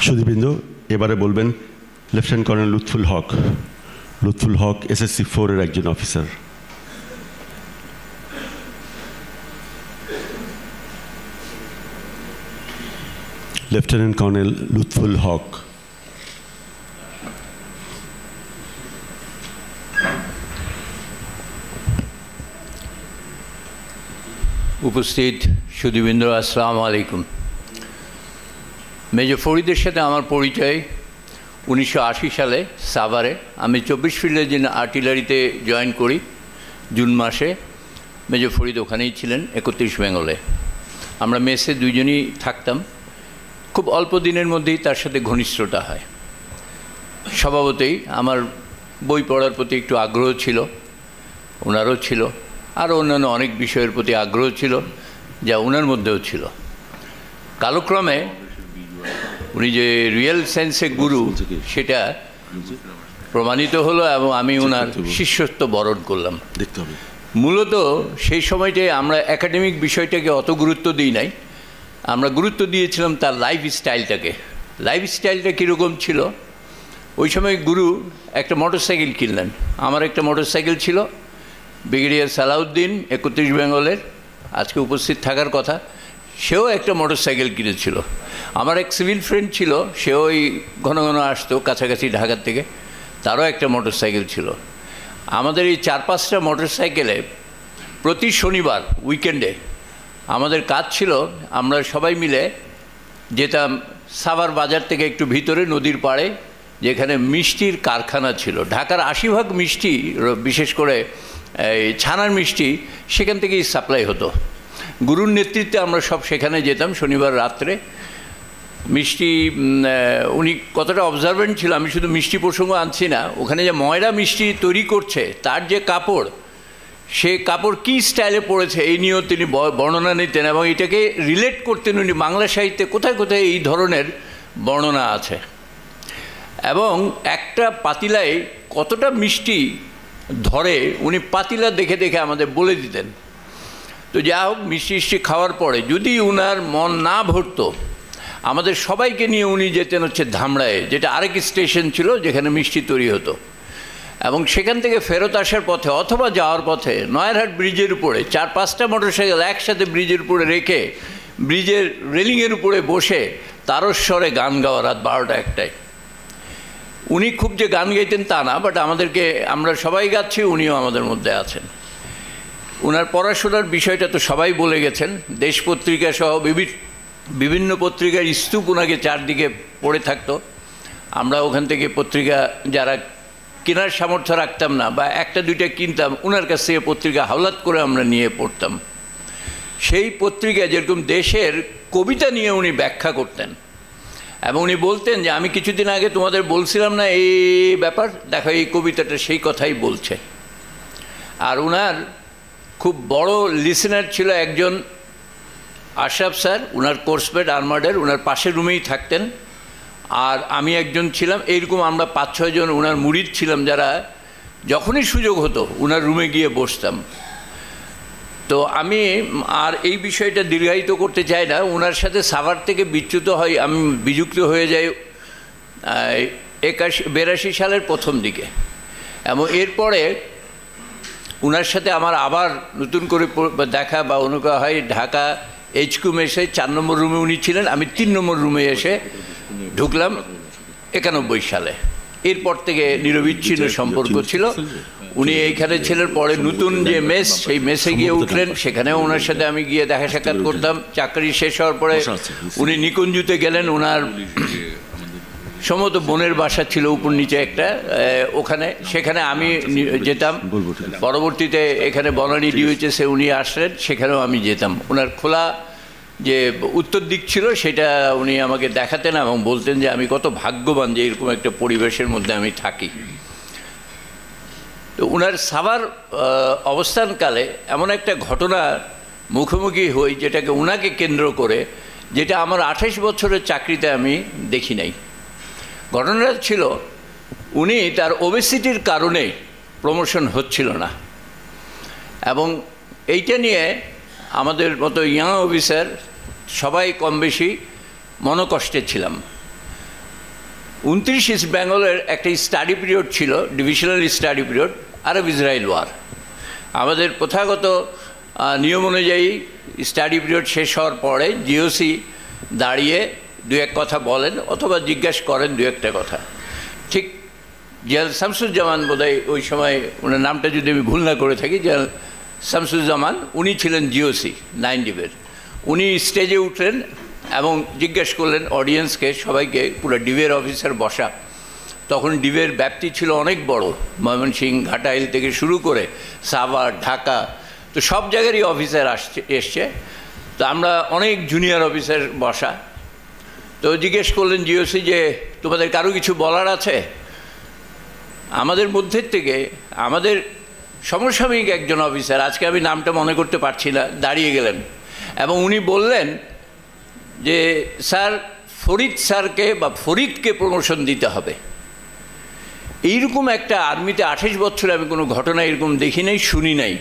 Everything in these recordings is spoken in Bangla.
সুধীবৃন্দ, এবারে বলবেন লেফটেন্যান্ট কর্নেল লুৎফুল হক। লুৎফুল হক SSC 4 এর একজন অফিসার। লেফটেন্যান্ট কর্নেল লুৎফুল হক। উপস্থিত সুধীবৃন্দ, আসসালামু আলাইকুম। মেজর ফরিদের সাথে আমার পরিচয় 1980 সালে সাভারে। আমি 24 ফিল্ডের জন্য আর্টিলারিতে জয়েন করি জুন মাসে। মেজর ফরিদ ওখানেই ছিলেন 31 বেঙ্গলে। আমরা মেসে দুইজনই থাকতাম। খুব অল্প দিনের মধ্যেই তার সাথে ঘনিষ্ঠতা হয়। স্বভাবতই আমার বই পড়ার প্রতি একটু আগ্রহ ছিল, ওনারও ছিল। আরও অন্যান্য অনেক বিষয়ের প্রতি আগ্রহ ছিল, যা ওনার মধ্যেও ছিল। কালক্রমে উনি যে রিয়েল সেন্সে গুরু, সেটা প্রমাণিত হলো এবং আমি ওনার শিষ্যত্ব বরণ করলাম। মূলত সেই সময়টায় আমরা একাডেমিক বিষয়টাকে অত গুরুত্ব দিই নাই, আমরা গুরুত্ব দিয়েছিলাম তার লাইফ স্টাইলটাকে। লাইফ স্টাইলটা কীরকম ছিল? ওই সময় গুরু একটা মোটরসাইকেল কিনলেন। আমার একটা মোটরসাইকেল ছিল, ব্রিগেডিয়ার সালাউদ্দিন 31 বেঙ্গলের, আজকে উপস্থিত থাকার কথা, সেও একটা মোটরসাইকেল কিনেছিল। আমার এক সিভিল ফ্রেন্ড ছিল, সেও ওই ঘন ঘন আসতো কাছাকাছি ঢাকার থেকে, তারও একটা মোটরসাইকেল ছিল। আমাদের এই 4-5টা মোটরসাইকেলে প্রতি শনিবার উইকেন্ডে আমাদের কাজ ছিল, আমরা সবাই মিলে যেতাম সাভার বাজার থেকে একটু ভিতরে নদীর পাড়ে, যেখানে মিষ্টির কারখানা ছিল। ঢাকার 80% মিষ্টি, বিশেষ করে এই ছানার মিষ্টি, সেখান থেকেই সাপ্লাই হতো। গুরুর নেতৃত্বে আমরা সব সেখানে যেতাম শনিবার রাত্রে। মিষ্টি, উনি কতটা অবজারভেন্ট ছিল, আমি শুধু মিষ্টি প্রসঙ্গ আনছি না, ওখানে যে ময়রা মিষ্টি তৈরি করছে তার যে কাপড়, সে কাপড় কী স্টাইলে পড়েছে এই নিয়েও তিনি বর্ণনা নিতেন, এবং এটাকে রিলেট করতেন উনি বাংলা সাহিত্যে কোথায় কোথায় এই ধরনের বর্ণনা আছে। এবং একটা পাতিলায় কতটা মিষ্টি ধরে উনি পাতিলা দেখে দেখে আমাদের বলে দিতেন। তো যা হোক, মিষ্টি খাওয়ার পরে যদি উনার মন না ভরত, আমাদের সবাইকে নিয়ে উনি যেতেন হচ্ছে ধামরায়, যেটা আরেক স্টেশন ছিল যেখানে মিষ্টি তৈরি হতো। এবং সেখান থেকে ফেরত আসার পথে অথবা যাওয়ার পথে নয়ারহাট ব্রিজের উপরে 4-5টা মোটরসাইকেল একসাথে ব্রিজের উপরে রেখে ব্রিজের রেলিংয়ের উপরে বসে তারস্বরে গান গাওয়া রাত 12টা-1টায়। উনি খুব যে গান গাইতেন তা না, বাট আমাদেরকে, আমরা সবাই গাচ্ছি, উনিও আমাদের মধ্যে আছেন। ওনার পড়াশোনার বিষয়টা তো সবাই বলে গেছেন। দেশ পত্রিকা সহ বিভিন্ন পত্রিকার স্তূপ ওনাকে চারদিকে পড়ে থাকতো। আমরা ওখান থেকে পত্রিকা যারা কেনার সামর্থ্য রাখতাম না বা 1-2টা কিনতাম, ওনার কাছ থেকে পত্রিকা হাওলাত করে আমরা নিয়ে পড়তাম। সেই পত্রিকায় যেরকম দেশের কবিতা নিয়ে উনি ব্যাখ্যা করতেন, এবং উনি বলতেন যে আমি কিছুদিন আগে তোমাদের বলছিলাম না এই ব্যাপার, দেখো এই কবিতাটা সেই কথাই বলছে। আর ওনার খুব বড় লিসেনার ছিল একজন আশরাফ স্যার, ওনার কোর্সমেট আর্মার্ডের, ওনার পাশের রুমেই থাকতেন। আর আমি একজন ছিলাম, এইরকম আমরা 5-6 জন ওনার মুরিদ ছিলাম, যারা যখনই সুযোগ হতো ওনার রুমে গিয়ে বসতাম। তো আমি আর এই বিষয়টা দীর্ঘায়িত করতে চাই না। ওনার সাথে সাভার থেকে বিচ্যুত হয়, আমি বিযুক্ত হয়ে যাই 82 সালের প্রথম দিকে। এবং এরপরে ওনার সাথে আমার আবার নতুন করে দেখা বা অনুকা হয় ঢাকা HQ মেসে 4 নম্বর রুমে উনি ছিলেন, আমি 3 নম্বর রুমে এসে ঢুকলাম 91 সালে। এরপর থেকে নিরবিচ্ছিন্ন সম্পর্ক ছিল। উনি এইখানে ছিলেন, পরে নতুন যে মেস, সেই মেসে গিয়ে উঠলেন, সেখানেও ওনার সাথে আমি গিয়ে দেখা সাক্ষাৎ করতাম। চাকরি শেষ হওয়ার পরে উনি নিকুঞ্জুতে গেলেন, ওনার সম্ভবত বোনের বাসা ছিল উপর নিচে একটা, ওখানে, সেখানে আমি যেতাম। পরবর্তীতে এখানে বনানী DOHS-এ উনি আসলেন, সেখানেও আমি যেতাম। ওনার খোলা যে উত্তর দিক ছিল সেটা উনি আমাকে দেখাতেন এবং বলতেন যে আমি কত ভাগ্যবান যে এরকম একটা পরিবেশের মধ্যে আমি থাকি। তো ওনার সাভার অবস্থানকালে এমন একটা ঘটনা মুখোমুখি হই যেটাকে ওনাকে কেন্দ্র করে, যেটা আমার 28 বছরের চাকরিতে আমি দেখি নাই। ঘটনাটা ছিল, উনি তার ওবেসিটির কারণে প্রমোশন হচ্ছিল না, এবং এইটা নিয়ে আমাদের মতো ইয়াং অফিসার সবাই কম বেশি মনোকষ্টে ছিলাম। 29 ইস্ট বেঙ্গলের একটা স্টাডি পিরিয়ড ছিল, divisional study period, Arab Israel war. আমাদের প্রথাগত নিয়ম অনুযায়ী স্টাডি পিরিয়ড শেষ হওয়ার পরে জিওসি দাঁড়িয়ে দু এক কথা বলেন অথবা জিজ্ঞাসা করেন দু একটা কথা। ঠিক জিয়াল শামসুজ্জামান বোধহয় ওই সময়, ওনার নামটা যদি আমি ভুল না করে থাকি, জিয়াল শামসুজ্জামান, উনি ছিলেন জিওসি 9 ডিবের। উনি স্টেজে উঠলেন এবং জিজ্ঞেস করলেন অডিয়েন্সকে, সবাইকে, পুরো ডিবের অফিসার বসা। তখন ডিবের ব্যাপ্তি ছিল অনেক বড়, ময়মনসিংহ, ঘাটাইল থেকে শুরু করে সাভার, ঢাকা, তো সব জায়গারই অফিসার এসছে। তো আমরা অনেক জুনিয়র অফিসার বসা। তো জিজ্ঞেস করলেন জিওসি যে তোমাদের কারো কিছু বলার আছে? আমাদের মধ্যে থেকে আমাদের সমসাময়িক একজন অফিসার, আজকে আমি নামটা মনে করতে পারছি না, দাঁড়িয়ে গেলেন এবং উনি বললেন যে স্যার, ফরিদ স্যারকে বা ফরিদকে প্রমোশন দিতে হবে। এইরকম একটা আর্মিতে 28 বছরে আমি কোনো ঘটনা এরকম দেখি নাই, শুনি নাই,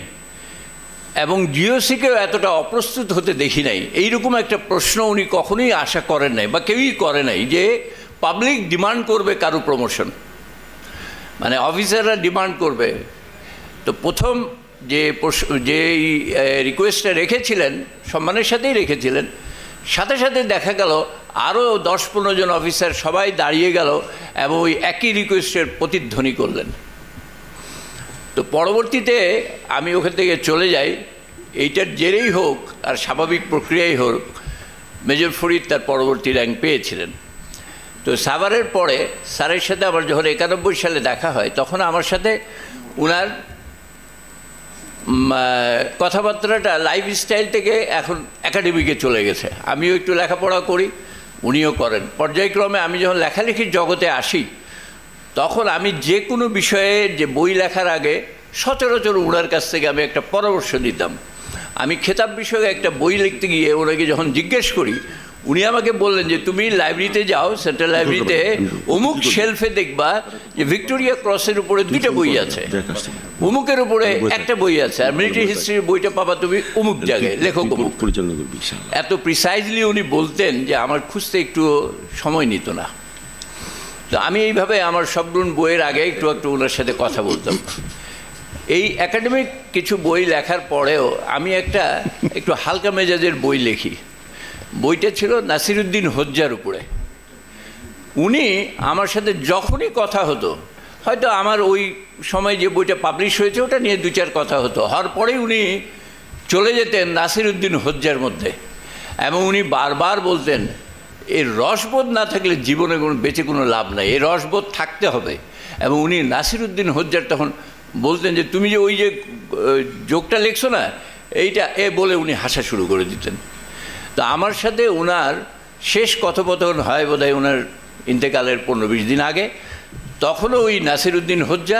এবং জিওসিকেও এতটা অপ্রস্তুত হতে দেখি নাই। এইরকম একটা প্রশ্ন উনি কখনোই আশা করেন নাই বা কেউই করে নাই যে পাবলিক ডিমান্ড করবে কারো প্রমোশন, মানে অফিসাররা ডিমান্ড করবে। তো প্রথম যে রিকোয়েস্টটা রেখেছিলেন, সম্মানের সাথেই রেখেছিলেন, সাথে সাথে দেখা গেল আরও 10-15 জন অফিসার সবাই দাঁড়িয়ে গেল এবং ওই একই রিকোয়েস্টের প্রতিধ্বনি করলেন। তো পরবর্তীতে আমি ওখান থেকে চলে যাই। এইটার জেরেই হোক আর স্বাভাবিক প্রক্রিয়াই হোক, মেজর ফরিদ তার পরবর্তী র্যাঙ্ক পেয়েছিলেন। তো সাভারের পরে স্যারের সাথে আমার যখন 91 সালে দেখা হয়, তখন আমার সাথে ওনার কথাবার্তাটা লাইফস্টাইল থেকে এখন একাডেমিকে চলে গেছে। আমিও একটু লেখাপড়া করি, উনিও করেন। পর্যায়ক্রমে আমি যখন লেখালেখির জগতে আসি, তখন আমি যে কোনো বিষয়ে যে বই লেখার আগে সচরাচর ওনার কাছ থেকে আমি একটা পরামর্শ নিতাম। আমি খেতাব বিষয়ে একটা বই লিখতে গিয়ে ওনাকে যখন জিজ্ঞেস করি, উনি আমাকে বললেন যে তুমি লাইব্রেরিতে যাও, সেন্ট্রাল লাইব্রেরিতে অমুক শেলফে দেখবা যে ভিক্টোরিয়া ক্রসের উপরে 2টা বই আছে, অমুকের উপরে একটা বই আছে, আর মিলিটারি হিস্ট্রির বইটা পাবা তুমি অমুক জায়গায়, লেখক অমুক। এত প্রিসাইজলি উনি বলতেন যে আমার খুঁজতে একটু সময় নিত না। তো আমি এইভাবে আমার সবগুলো বইয়ের আগে একটু একটু ওনার সাথে কথা বলতাম। এই একাডেমিক কিছু বই লেখার পরেও আমি একটু হালকা মেজাজের বই লিখি। বইটা ছিল নাসিরুদ্দিন হোজ্জার উপরে। উনি আমার সাথে যখনই কথা হতো, হয়তো আমার ওই সময় যে বইটা পাবলিশ হয়েছে ওটা নিয়ে 2-4 কথা হতো, হওয়ার পরেই উনি চলে যেতেন নাসিরুদ্দিন হোজ্জার মধ্যে, এবং উনি বারবার বলতেন এই রসবোধ না থাকলে জীবনে বেঁচে কোনো লাভ নাই, এই রসবোধ থাকতে হবে। এবং উনি নাসিরুদ্দিন হোজ্জার তখন বলতেন যে তুমি যে ওই যে জোকটা লিখছো না, এইটা বলে উনি হাসা শুরু করে দিতেন। তো আমার সাথে ওনার শেষ কথোপকথন হয় বোধহয় ওনার ইন্তেকালের 15-20 দিন আগে। তখনও ওই নাসিরুদ্দিন হোজ্জা,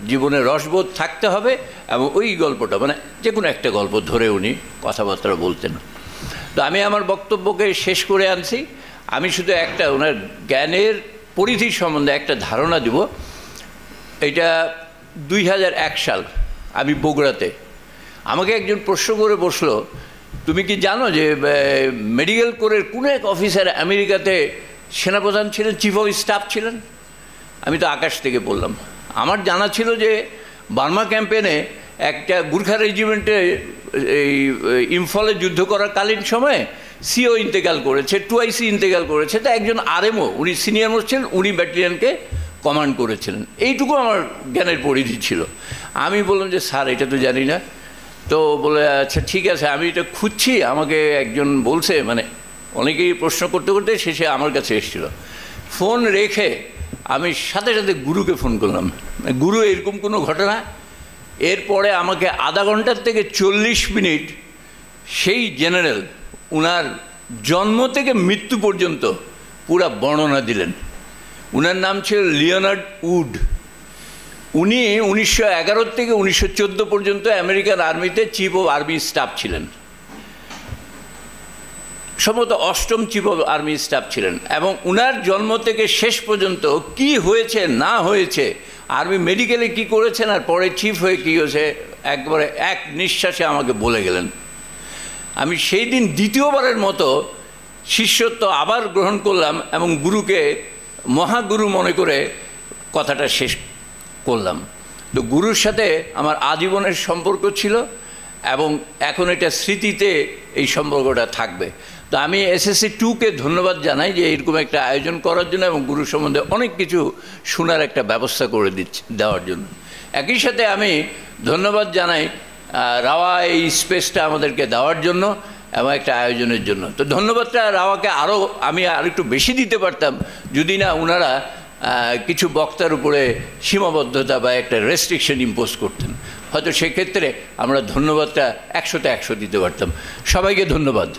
জীবনে রসবোধ থাকতে হবে, এবং ওই গল্পটা, মানে যে কোনো একটা গল্প ধরে উনি কথাবার্তা বলতেন। তো আমি আমার বক্তব্যকে শেষ করে আনছি। আমি শুধু একটা ওনার জ্ঞানের পরিধি সম্বন্ধে একটা ধারণা দিব। এটা 2001 সাল, আমি বগুড়াতে। আমাকে একজন প্রশ্ন করে বসলো, তুমি কি জানো যে মেডিকেল কোরের কোনো এক অফিসার আমেরিকাতে সেনাপ্রধান ছিলেন, চিফ অফ স্টাফ ছিলেন? আমি তো আকাশ থেকে বললাম, আমার জানা ছিল যে বার্মা ক্যাম্পেনে একটা গুর্খা রেজিমেন্টে এই ইম্ফলে যুদ্ধ করার কালীন সময়ে সিও ইন্তেকাল করেছে, 2IC ইন্তেকাল করেছে, তা একজন আরএমও, উনি সিনিয়র মোস্ট ছিলেন, উনি ব্যাটালিয়নকে কমান্ড করেছিলেন। এইটুকু আমার জ্ঞানের পরিধি ছিল। আমি বললাম যে স্যার এটা তো জানি না। তো বলে আচ্ছা ঠিক আছে, আমি এটা খুঁজছি, আমাকে একজন বলছে, মানে অনেকেই প্রশ্ন করতে করতে শেষে আমার কাছে এসেছিল। ফোন রেখে আমি সাথে সাথে গুরুকে ফোন করলাম, গুরু এরকম কোনো ঘটনা। এরপরে আমাকে আধা ঘন্টার থেকে 40 মিনিট সেই জেনারেল উনার জন্ম থেকে মৃত্যু পর্যন্ত পুরা বর্ণনা দিলেন। উনার নাম ছিল লিওনার্ড উড। উনি 1911 থেকে 1914 পর্যন্ত আমেরিকান আর্মিতে চিফ অফ আর্মি স্টাফ ছিলেন, সম্ভবত 8ম চিফ অফ আর্মি স্টাফ ছিলেন। এবং উনার জন্ম থেকে শেষ পর্যন্ত কি হয়েছে না হয়েছে, আর্মি মেডিকেলে কি করেছেন আর পরে চিফ হয়ে কী হয়েছে, একবারে এক নিঃশ্বাসে আমাকে বলে গেলেন। আমি সেই দিন দ্বিতীয়বারের মতো শিষ্যত্ব আবার গ্রহণ করলাম এবং গুরুকে মহাগুরু মনে করে কথাটা শেষ করলাম। তো গুরুর সাথে আমার আজীবনের সম্পর্ক ছিল এবং এখন এটা স্মৃতিতে এই সম্পর্কটা থাকবে। তো আমি SSC 2-কে ধন্যবাদ জানাই যে এরকম একটা আয়োজন করার জন্য এবং গুরু সম্বন্ধে অনেক কিছু শোনার একটা ব্যবস্থা করে দেওয়ার জন্য। একই সাথে আমি ধন্যবাদ জানাই রাওয়া এই স্পেসটা আমাদেরকে দেওয়ার জন্য এবং একটা আয়োজনের জন্য। তো ধন্যবাদটা রাওয়াকে আমি একটু বেশি দিতে পারতাম যদি না ওনারা কিছু বক্তার উপরে সীমাবদ্ধতা বা একটা রেস্ট্রিকশন ইম্পোজ করতেন। হয়তো সেক্ষেত্রে আমরা ধন্যবাদটা 100-তে 100 দিতে পারতাম। সবাইকে ধন্যবাদ।